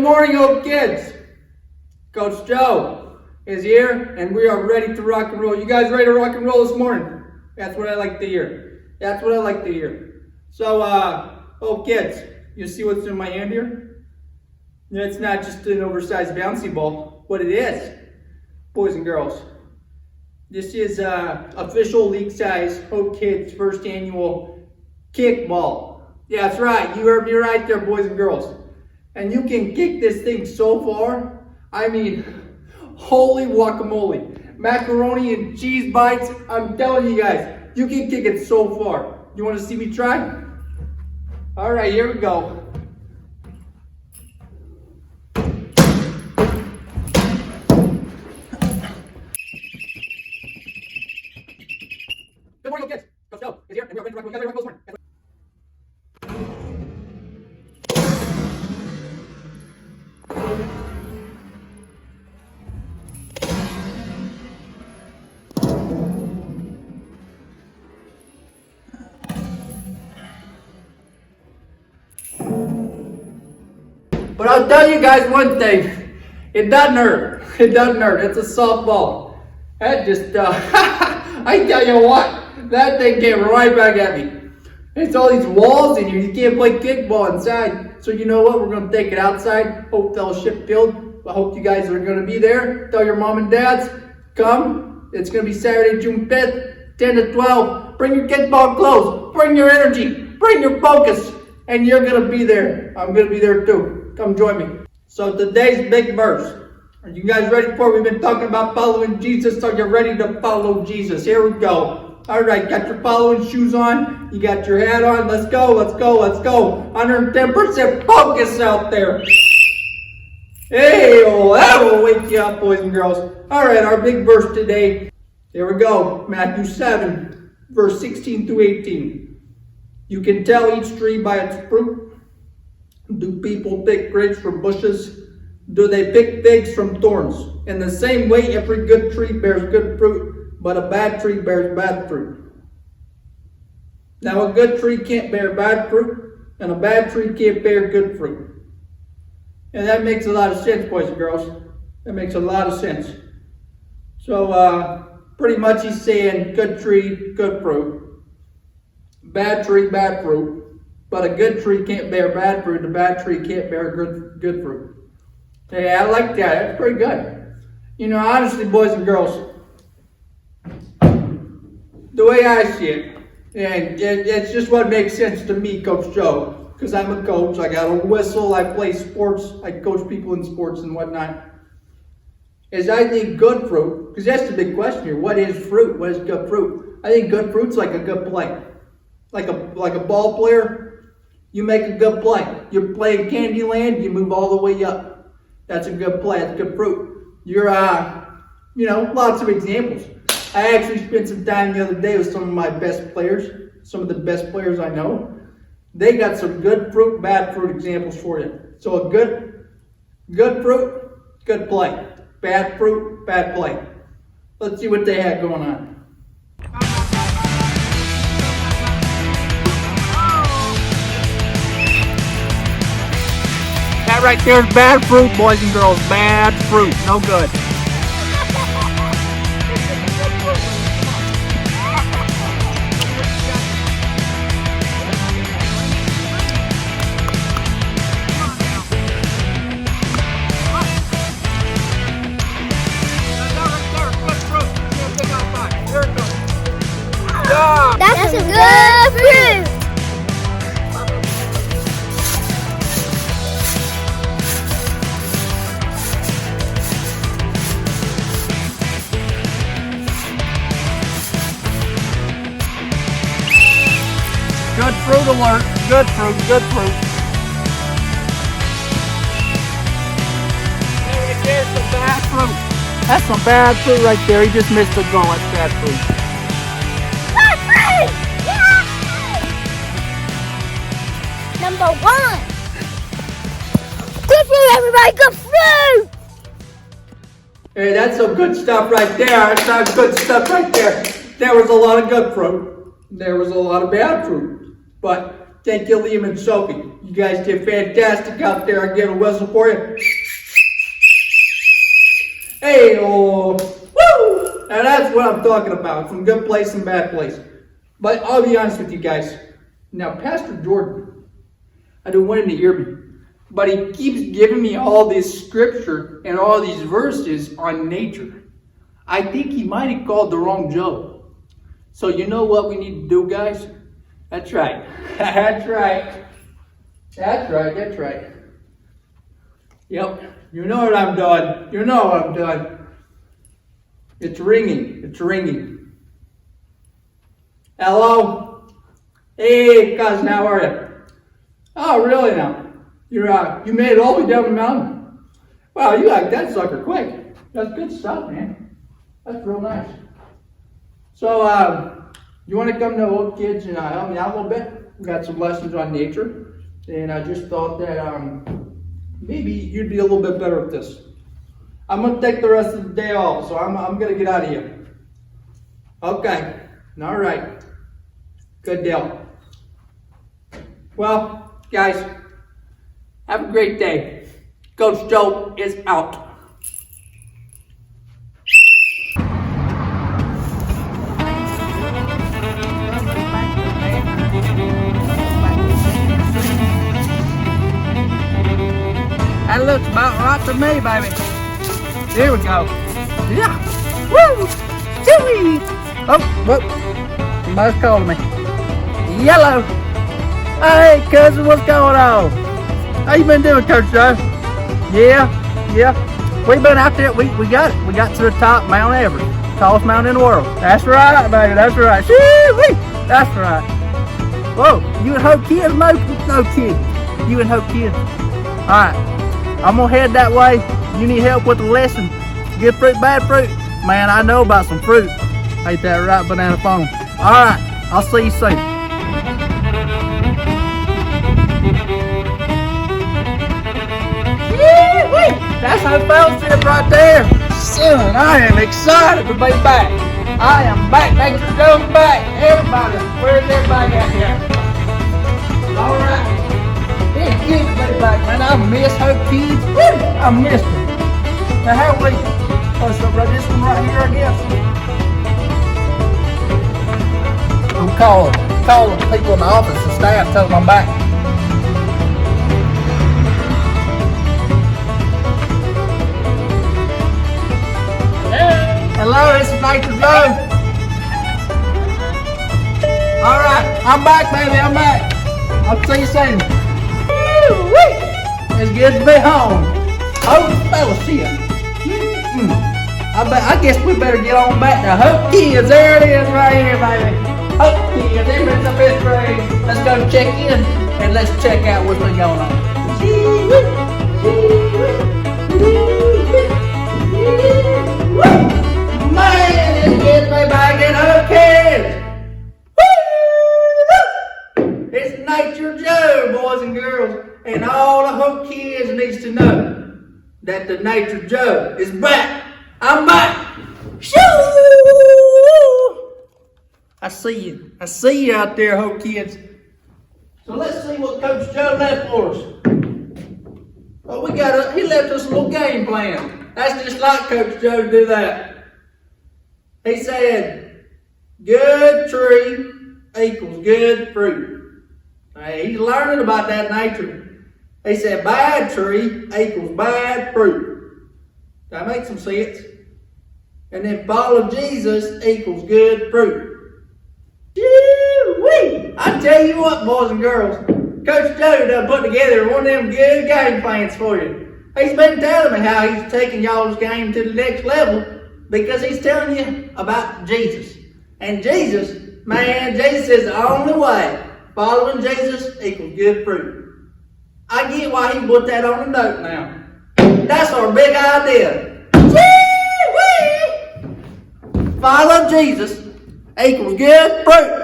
morning, HopeKids. Coach Joe is here, and we are ready to rock and roll. You guys ready to rock and roll this morning? That's what I like to hear. That's what I like to hear. So, HopeKids, you see what's in my hand here? It's not just an oversized bouncy ball. What it is, boys and girls, this is official league size HopeKids first annual kickball. Yeah, that's right. You heard me right there, boys and girls. And you can kick this thing so far. I mean, holy guacamole. Macaroni and cheese bites. I'm telling you guys, you can kick it so far. You want to see me try? All right, here we go. Good morning, kids. Coach Joe is here, and we are ready to rock and roll this morning. But I'll tell you guys one thing, it doesn't hurt. It doesn't hurt. It's a softball. That just, I tell you what, that thing came right back at me. It's all these walls in here. You can't play kickball inside. So you know what? We're going to take it outside, Hope Fellowship Field. I hope you guys are going to be there. Tell your mom and dads, come. It's going to be Saturday, June 5th, 10 to 12. Bring your kickball clothes. Bring your energy. Bring your focus. And you're going to be there. I'm going to be there too. Come join me. So today's big verse. Are you guys ready for it? We've been talking about following Jesus. So you're ready to follow Jesus. Here we go. All right, got your following shoes on. You got your hat on. Let's go, let's go, let's go. 110% focus out there. Hey, oh, that will wake you up, boys and girls. All right, our big verse today. Here we go. Matthew 7, verse 16 through 18. You can tell each tree by its fruit. Do people pick grapes from bushes? Do they pick figs from thorns? In the same way, every good tree bears good fruit, but a bad tree bears bad fruit. Now, a good tree can't bear bad fruit, and a bad tree can't bear good fruit. And that makes a lot of sense, boys and girls. That makes a lot of sense. So, pretty much he's saying good tree, good fruit. Bad tree, bad fruit. But a good tree can't bear bad fruit. A bad tree can't bear good fruit. Yeah, I like that. That's pretty good. You know, honestly, boys and girls, the way I see it, and it's just what makes sense to me, Coach Joe, because I'm a coach. I got a whistle. I play sports. I coach people in sports and whatnot. Is I think good fruit, because that's the big question here. What is fruit? What is good fruit? I think good fruit's like a good play. Like a ball player. You make a good play. You're playing Candyland, you move all the way up. That's a good play. That's good fruit. You're, lots of examples. I actually spent some time the other day with some of my best players, some of the best players I know. They got some good fruit, bad fruit examples for you. So a good fruit, good play. Bad fruit, bad play. Let's see what they had going on. That right there is bad fruit, boys and girls. Bad fruit. No good. That's a good fruit. Good fruit alert. Good fruit, good fruit. There's some bad fruit. That's some bad fruit right there. He just missed the goal. That's bad fruit. Good fruit! Yeah! Number 1. Good fruit, everybody. Good fruit! Hey, that's some good stuff right there. That's some good stuff right there. There was a lot of good fruit. There was a lot of bad fruit. But Thank you, Liam and Sophie. You guys did fantastic out there. I get a whistle for you. Hey, oh, woo! Now that's what I'm talking about, from good place and bad place. But I'll be honest with you guys. Now, Pastor Jordan, I don't want him to hear me, but he keeps giving me all this scripture and all these verses on nature. I think he might have called the wrong Job. So you know what we need to do, guys? That's right. That's right. That's right. That's right. Yep. You know what I'm doing. You know what I'm doing. It's ringing. It's ringing. Hello? Hey, cousin, how are you? Oh, really now? You made it all the way down the mountain? Wow, you like that sucker quick. That's good stuff, man. That's real nice. So, you want to come to HopeKids and help me out a little bit? We got some lessons on nature, and I just thought that maybe you'd be a little bit better at this. I'm going to take the rest of the day off, so I'm going to get out of here. Okay. All right. Good deal. Well, guys, have a great day. Coach Joe is out. That looks about right to me, baby. Here we go. Yeah. Woo! Chewy! Oh, whoop. Somebody's calling me. Yellow! Hey, cousin, what's going on? How you been doing, Coach Joe? Yeah. We've been out there. We got it. We got to the top, Mount Everest. Tallest mountain in the world. That's right, baby. That's right. Chewy! That's right. Whoa, you and HopeKids? No kid. You and HopeKids. All right. I'm gonna head that way. You need help with the lesson. Good fruit, bad fruit. Man, I know about some fruit. Ain't that right, banana phone? Alright, I'll see you soon. That's how fellowship right there. Son, I am excited to be back. I am back. Thanks for coming back. Everybody, where's everybody at here? Alright. It's good to be back, man. I miss HopeKids. I missed them. Now, how are we? Oh, so this one right here, I guess. I'm calling people in the office and staff, tell them I'm back. Hello, this is Nathan Joe. Alright, I'm back, baby, I'm back. I'll see you soon. It's good to be home. Oh, fellowship. I guess we better get on back to HopeKids. There it is right here, baby. HopeKids, everybody's up in grade. Let's go check in and let's check out what's been going on. Man, it's good to be back in HopeKids. It's Nature Joe, boys and girls. And all the HopeKids needs to know that the Nature Joe is back. I'm back. Shoo! I see you out there, HopeKids. So let's see what Coach Joe left for us. Well, he left us a little game plan. That's just like Coach Joe to do that. He said, good tree equals good fruit. Hey, he's learning about that nature. He said, bad tree equals bad fruit. That makes some sense. And then follow Jesus equals good fruit. Woo-wee! I tell you what, boys and girls, Coach Joe done put together one of them good game plans for you. He's been telling me how he's taking y'all's game to the next level because he's telling you about Jesus. And Jesus, man, Jesus is the only way. Following Jesus equals good fruit. I get why he put that on the note now. That's our big idea. Woo-wee! Follow Jesus equals good fruit.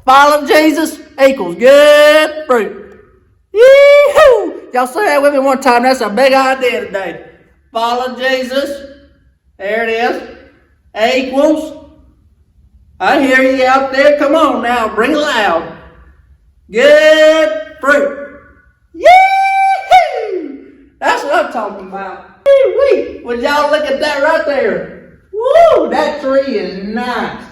Follow Jesus equals good fruit. Yee-hoo! Y'all say that with me one time. That's a big idea today. Follow Jesus. There it is. Equals I hear you out there. Come on now, bring it loud. Good fruit. Yee-hoo! That's what I'm talking about. Wee-wee. Would y'all look at that right there? Woo! That tree is nice.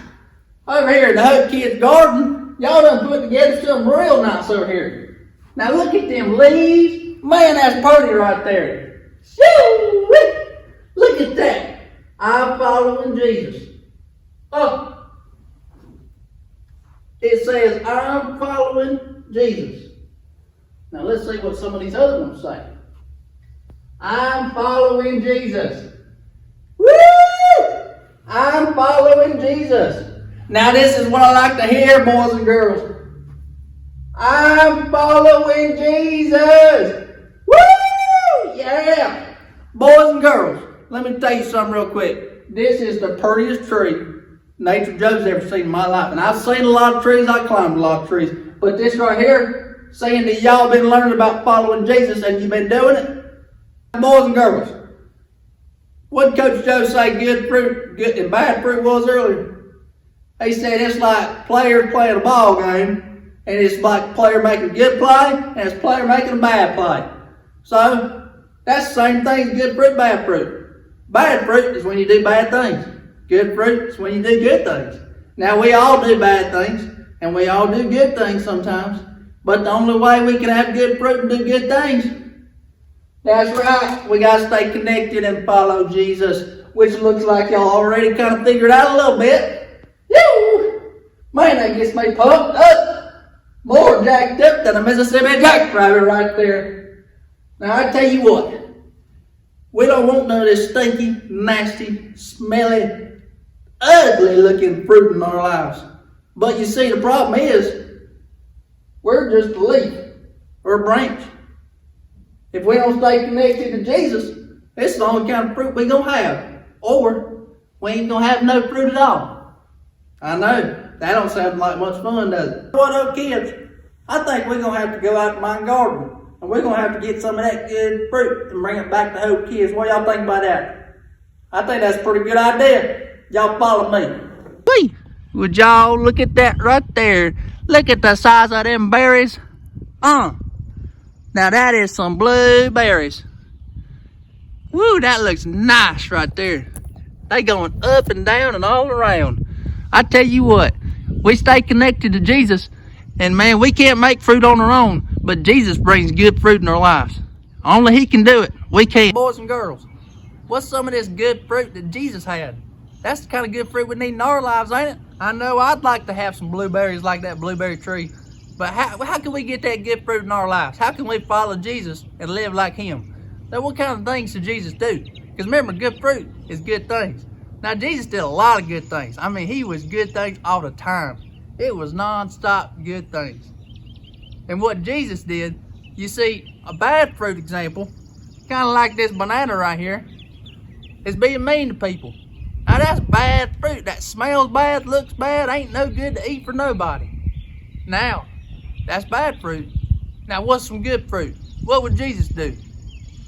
Over here in the HopeKids garden, y'all done put together something real nice over here. Now look at them leaves. Man, that's pretty right there. Shoo-wee! Look at that. I'm following Jesus. Oh. It says, I'm following Jesus. Now let's see what some of these other ones say. I'm following Jesus. Woo! I'm following Jesus. Now this is what I like to hear, boys and girls. I'm following Jesus. Woo! Yeah. Boys and girls, let me tell you something real quick. This is the prettiest tree Nature Joe's ever seen in my life. And I've seen a lot of trees. I climbed a lot of trees. But this right here, saying that y'all been learning about following Jesus and you've been doing it. Boys and girls, what did Coach Joe say good fruit and bad fruit was earlier? He said it's like players playing a ball game, and it's like a player making a good play, and it's a player making a bad play. So, that's the same thing as good fruit, bad fruit. Bad fruit is when you do bad things. Good fruit is when you do good things. Now, we all do bad things, and we all do good things sometimes, but the only way we can have good fruit and do good things, that's right, we got to stay connected and follow Jesus, which looks like y'all already kind of figured out a little bit. Yoo! Man, that gets me pumped up. More jacked up than a Mississippi jackrabbit right there. Now, I tell you what, we don't want none of this stinky, nasty, smelly, ugly-looking fruit in our lives. But you see, the problem is, we're just a leaf or a branch. If we don't stay connected to Jesus, it's the only kind of fruit we're going to have. Or we ain't going to have no fruit at all. I know, that don't sound like much fun, does it? What up, kids? I think we're going to have to go out to my garden. And we're going to have to get some of that good fruit and bring it back to HopeKids. What y'all think about that? I think that's a pretty good idea. Y'all follow me. Whee! Would y'all look at that right there? Look at the size of them berries. Now that is some blueberries. Woo, that looks nice right there. They going up and down and all around. I tell you what, we stay connected to Jesus, and man, we can't make fruit on our own, but Jesus brings good fruit in our lives. Only He can do it. We can't. Boys and girls, what's some of this good fruit that Jesus had? That's the kind of good fruit we need in our lives, ain't it? I know I'd like to have some blueberries like that blueberry tree. But how can we get that good fruit in our lives? How can we follow Jesus and live like Him? Now, what kind of things did Jesus do? Because remember, good fruit is good things. Now, Jesus did a lot of good things. I mean, He was good things all the time. It was non-stop good things. And what Jesus did, you see, a bad fruit example, kind of like this banana right here, is being mean to people. Now, that's bad fruit. That smells bad, looks bad, ain't no good to eat for nobody. Now, that's bad fruit. Now, what's some good fruit? What would Jesus do?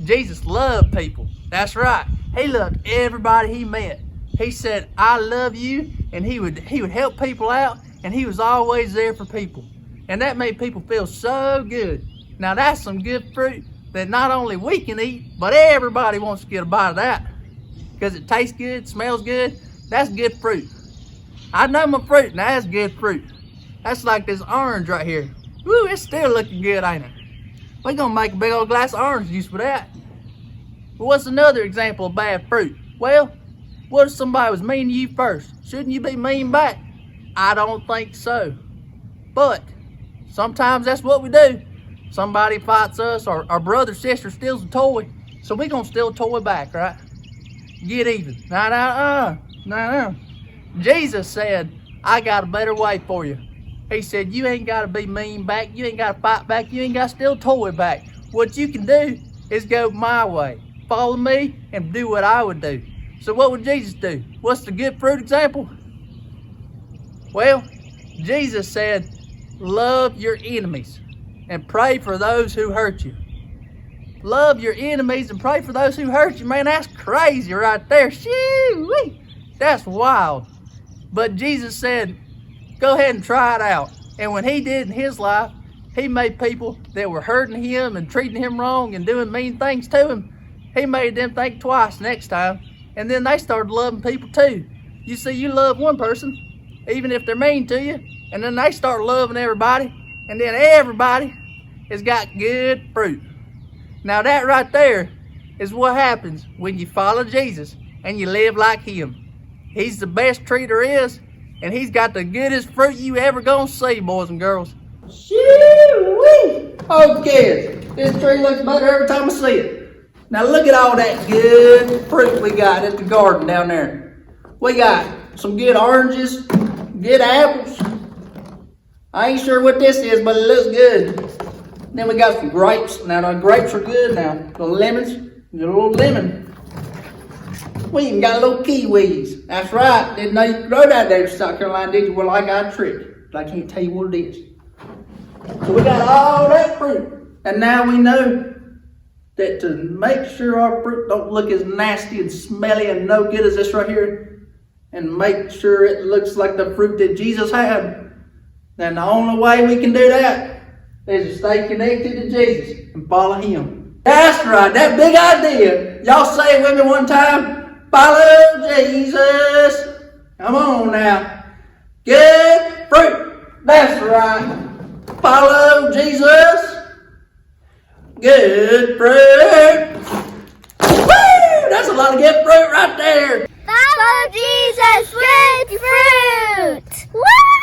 Jesus loved people. That's right. He loved everybody He met. He said, I love you, and he would help people out, and He was always there for people. And that made people feel so good. Now, that's some good fruit that not only we can eat, but everybody wants to get a bite of that. Because it tastes good, smells good. That's good fruit. I know my fruit, now that's good fruit. That's like this orange right here. Woo, it's still looking good, ain't it? We're going to make a big old glass of orange juice with that. But what's another example of bad fruit? Well, what if somebody was mean to you first? Shouldn't you be mean back? I don't think so. But sometimes that's what we do. Somebody fights us, or our brother or sister steals a toy. So we're going to steal a toy back, right? Get even. No. Jesus said, I got a better way for you. He said, you ain't got to be mean back. You ain't got to fight back. You ain't got to steal a toy back. What you can do is go my way. Follow me and do what I would do. So what would Jesus do? What's the good fruit example? Well, Jesus said, love your enemies and pray for those who hurt you. Love your enemies and pray for those who hurt you. Man, that's crazy right there. Shoo-wee. That's wild. But Jesus said, go ahead and try it out. And when he did in his life, he made people that were hurting him and treating him wrong and doing mean things to him, he made them think twice next time. And then they started loving people too. You see, you love one person, even if they're mean to you, and then they start loving everybody, and then everybody has got good fruit. Now that right there is what happens when you follow Jesus and you live like him. He's the best tree there is, and he's got the goodest fruit you ever gonna see, boys and girls. Shoo-wee! Oh kids, this tree looks better every time I see it. Now look at all that good fruit we got at the garden down there. We got some good oranges, good apples. I ain't sure what this is, but it looks good. Then we got some grapes. Now the grapes are good now. The lemons, get a little lemon. We even got little kiwis. That's right. Didn't know you could grow that there in South Carolina, did you? Well, I got a trick, but I can't tell you what it is. So we got all that fruit. And now we know that to make sure our fruit don't look as nasty and smelly and no good as this right here, and make sure it looks like the fruit that Jesus had, then the only way we can do that is to stay connected to Jesus and follow him. That's right, that big idea. Y'all say it with me one time. Follow Jesus. Come on now. Good fruit. That's right. Follow Jesus. Good fruit. Woo! That's a lot of good fruit right there. Follow Jesus with fruit. Woo!